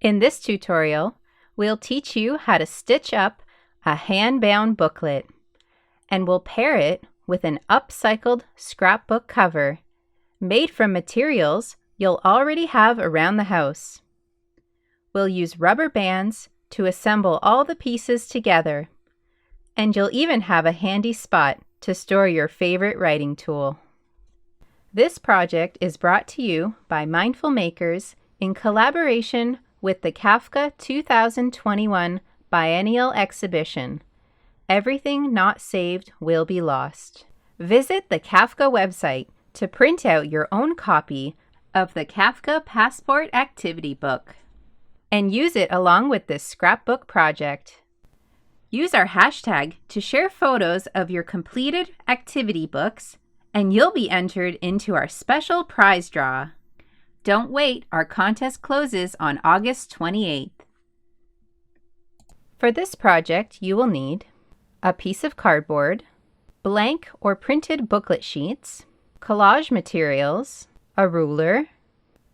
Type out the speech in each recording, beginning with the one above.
In this tutorial, we'll teach you how to stitch up a hand-bound booklet, and we'll pair it with an upcycled scrapbook cover made from materials you'll already have around the house. We'll use rubber bands to assemble all the pieces together, and you'll even have a handy spot to store your favorite writing tool. This project is brought to you by Mindful Makers in collaboration with the CAFKA.21 Biennial exhibition, Everything Not Saved Will Be Lost. Visit the CAFKA website to print out your own copy of the CAFKA Passport Activity Book and use it along with this scrapbook project. Use our hashtag to share photos of your completed activity books, and you'll be entered into our special prize draw. Don't wait, our contest closes on August 28th. For this project, you will need a piece of cardboard, blank or printed booklet sheets, collage materials, a ruler,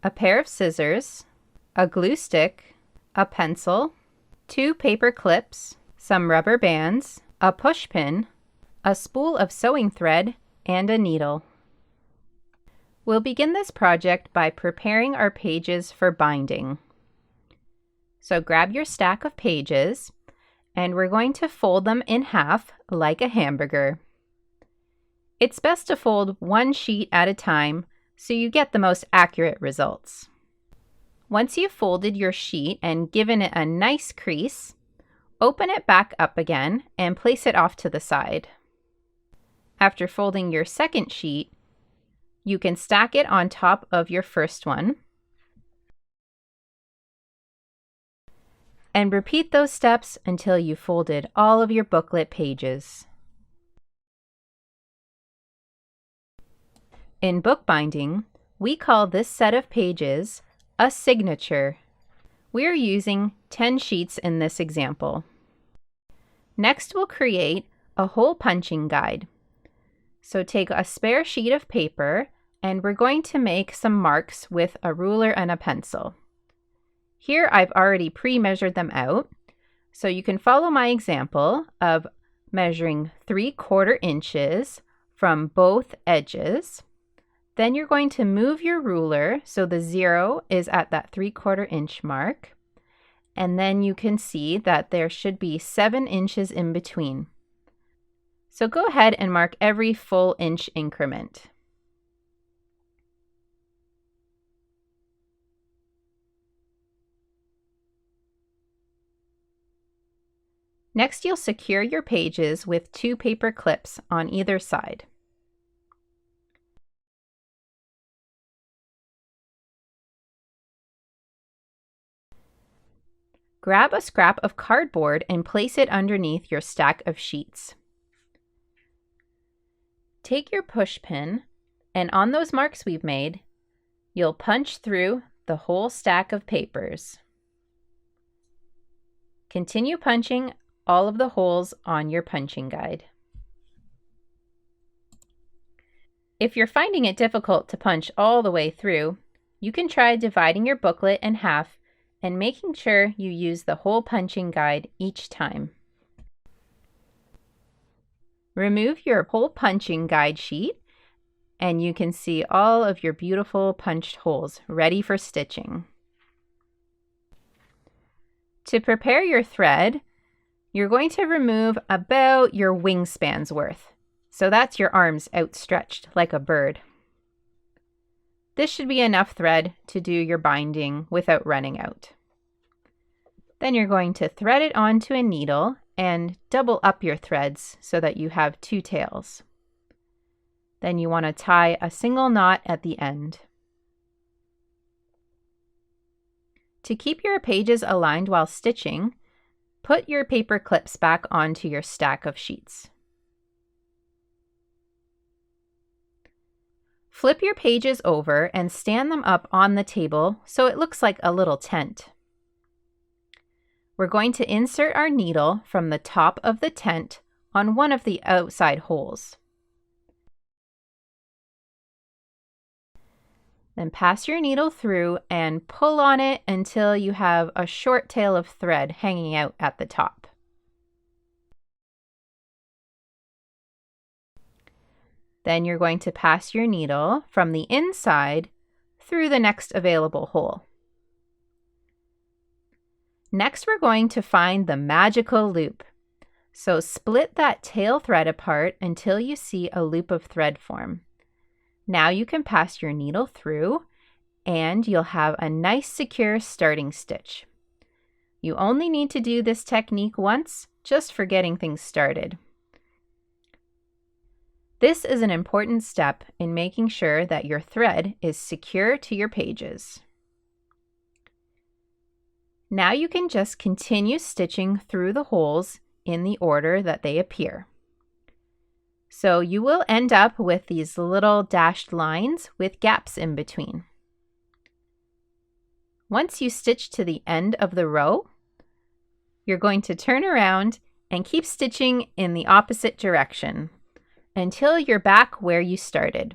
a pair of scissors, a glue stick, a pencil, 2 paper clips, some rubber bands, a push pin, a spool of sewing thread, and a needle. We'll begin this project by preparing our pages for binding. So grab your stack of pages, and we're going to fold them in half like a hamburger. It's best to fold one sheet at a time so you get the most accurate results. Once you've folded your sheet and given it a nice crease, open it back up again and place it off to the side. After folding your second sheet, you can stack it on top of your first one. And repeat those steps until you've folded all of your booklet pages. In bookbinding, we call this set of pages a signature. We're using 10 sheets in this example. Next, we'll create a hole punching guide. So take a spare sheet of paper, and we're going to make some marks with a ruler and a pencil. Here I've already pre-measured them out, so you can follow my example of measuring 3/4 inches from both edges. Then you're going to move your ruler so the 0 is at that 3/4 inch mark, and then you can see that there should be 7 inches in between. So go ahead and mark every full inch increment. Next, you'll secure your pages with 2 paper clips on either side. Grab a scrap of cardboard and place it underneath your stack of sheets. Take your push pin, and on those marks we've made, you'll punch through the whole stack of papers. Continue punching all of the holes on your punching guide. If you're finding it difficult to punch all the way through, you can try dividing your booklet in half and making sure you use the hole punching guide each time. Remove your hole punching guide sheet, and you can see all of your beautiful punched holes ready for stitching. To prepare your thread, you're going to remove about your wingspan's worth. So that's your arms outstretched like a bird. This should be enough thread to do your binding without running out. Then you're going to thread it onto a needle and double up your threads so that you have 2 tails. Then you want to tie a single knot at the end. To keep your pages aligned while stitching, put your paper clips back onto your stack of sheets. Flip your pages over and stand them up on the table so it looks like a little tent. We're going to insert our needle from the top of the tent on one of the outside holes. Then pass your needle through and pull on it until you have a short tail of thread hanging out at the top. Then you're going to pass your needle from the inside through the next available hole. Next, we're going to find the magical loop. So split that tail thread apart until you see a loop of thread form. Now you can pass your needle through and you'll have a nice secure starting stitch. You only need to do this technique once, just for getting things started. This is an important step in making sure that your thread is secure to your pages. Now you can just continue stitching through the holes in the order that they appear. So you will end up with these little dashed lines with gaps in between. Once you stitch to the end of the row, you're going to turn around and keep stitching in the opposite direction until you're back where you started.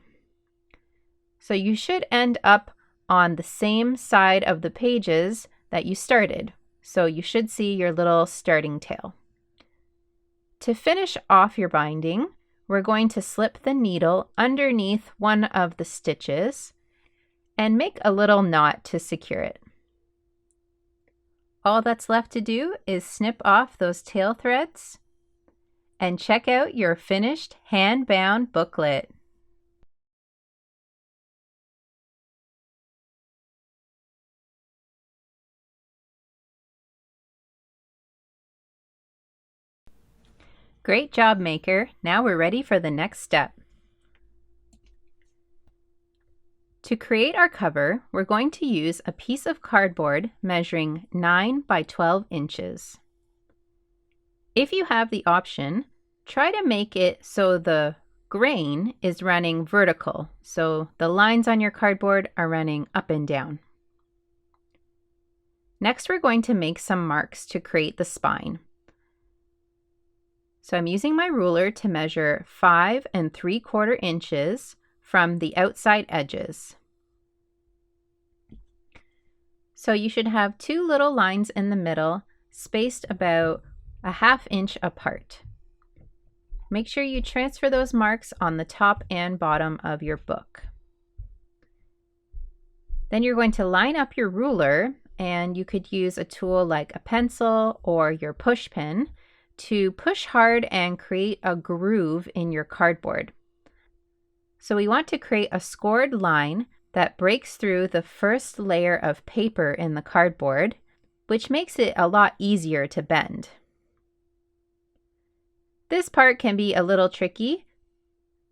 So you should end up on the same side of the pages that you started. So you should see your little starting tail. To finish off your binding, we're going to slip the needle underneath one of the stitches and make a little knot to secure it. All that's left to do is snip off those tail threads and check out your finished hand-bound booklet. Great job, maker. Now we're ready for the next step. To create our cover, we're going to use a piece of cardboard measuring 9 by 12 inches. If you have the option, try to make it so the grain is running vertical, so the lines on your cardboard are running up and down. Next, we're going to make some marks to create the spine. So I'm using my ruler to measure 5 3/4 inches from the outside edges. So you should have 2 little lines in the middle, spaced about a 1/2 inch apart. Make sure you transfer those marks on the top and bottom of your book. Then you're going to line up your ruler, and you could use a tool like a pencil or your push pin to push hard and create a groove in your cardboard. So we want to create a scored line that breaks through the first layer of paper in the cardboard, which makes it a lot easier to bend. This part can be a little tricky,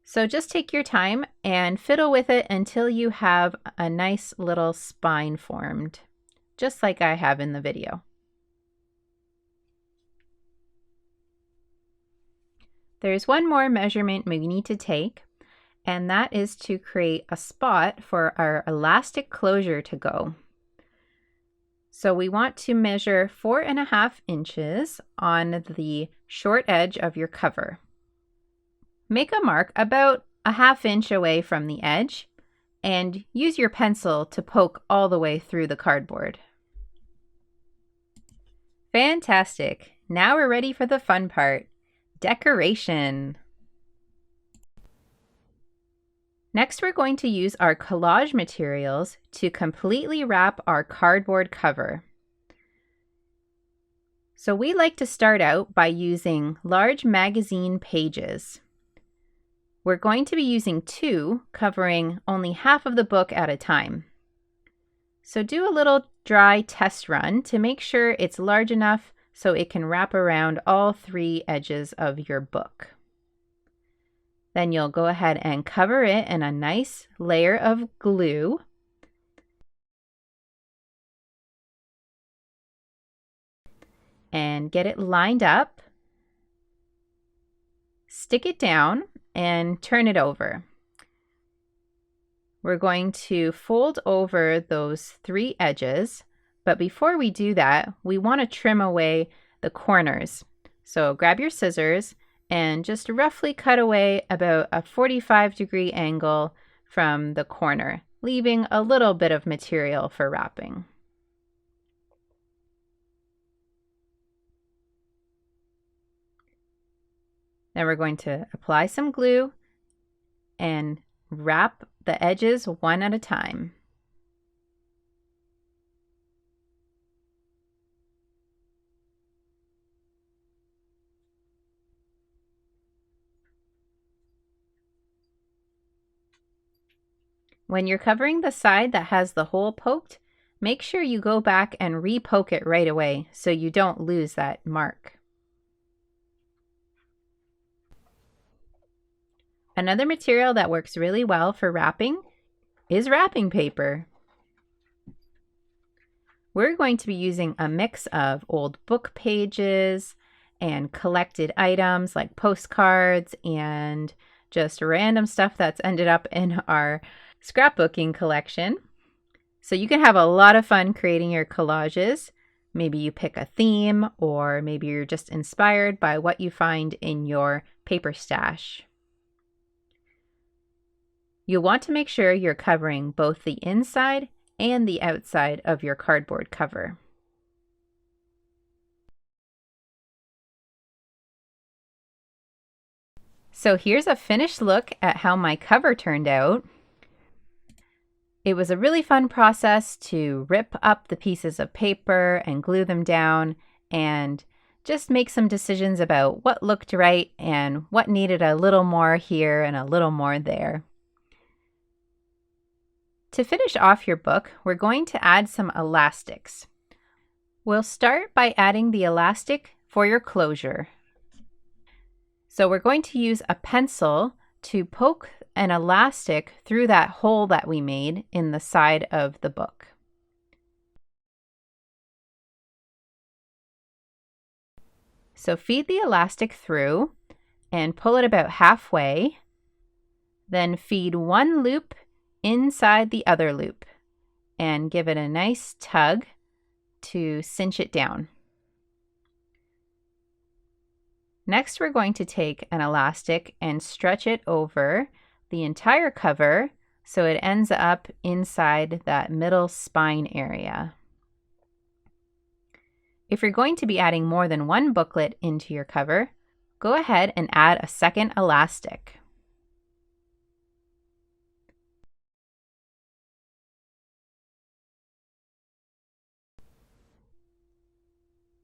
so just take your time and fiddle with it until you have a nice little spine formed, just like I have in the video. There's one more measurement we need to take, and that is to create a spot for our elastic closure to go. So we want to measure 4.5 inches on the short edge of your cover. Make a mark about a 1/2 inch away from the edge and use your pencil to poke all the way through the cardboard. Fantastic! Now we're ready for the fun part, decoration. Next, we're going to use our collage materials to completely wrap our cardboard cover. So we like to start out by using large magazine pages. We're going to be using 2, covering only half of the book at a time. So do a little dry test run to make sure it's large enough so it can wrap around all 3 edges of your book. Then you'll go ahead and cover it in a nice layer of glue. And get it lined up. Stick it down and turn it over. We're going to fold over those 3 edges, but before we do that, we want to trim away the corners. So grab your scissors and just roughly cut away about a 45-degree angle from the corner, leaving a little bit of material for wrapping. Then we're going to apply some glue and wrap the edges one at a time. When you're covering the side that has the hole poked, make sure you go back and re-poke it right away so you don't lose that mark. Another material that works really well for wrapping is wrapping paper. We're going to be using a mix of old book pages and collected items like postcards and just random stuff that's ended up in our scrapbooking collection. So you can have a lot of fun creating your collages. Maybe you pick a theme, or maybe you're just inspired by what you find in your paper stash. You'll want to make sure you're covering both the inside and the outside of your cardboard cover. So here's a finished look at how my cover turned out. It was a really fun process to rip up the pieces of paper and glue them down and just make some decisions about what looked right and what needed a little more here and a little more there. To finish off your book, we're going to add some elastics. We'll start by adding the elastic for your closure. So we're going to use a pencil to poke an elastic through that hole that we made in the side of the book. So feed the elastic through and pull it about halfway. Then feed one loop inside the other loop and give it a nice tug to cinch it down. Next, we're going to take an elastic and stretch it over the entire cover so it ends up inside that middle spine area. If you're going to be adding more than one booklet into your cover, go ahead and add a second elastic.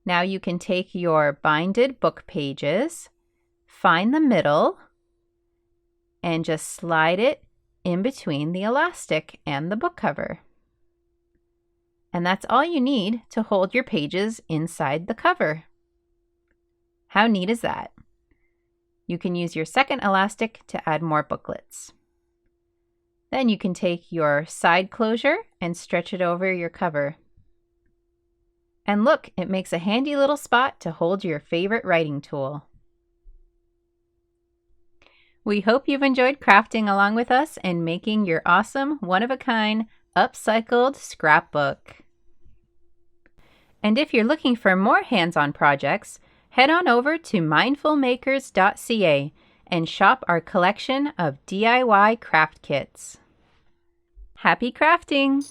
Now you can take your binded book pages, find the middle, and just slide it in between the elastic and the book cover. And that's all you need to hold your pages inside the cover. How neat is that? You can use your second elastic to add more booklets. Then you can take your side closure and stretch it over your cover. And look, it makes a handy little spot to hold your favorite writing tool. We hope you've enjoyed crafting along with us and making your awesome, one-of-a-kind, upcycled scrapbook. And if you're looking for more hands-on projects, head on over to mindfulmakers.ca and shop our collection of DIY craft kits. Happy crafting!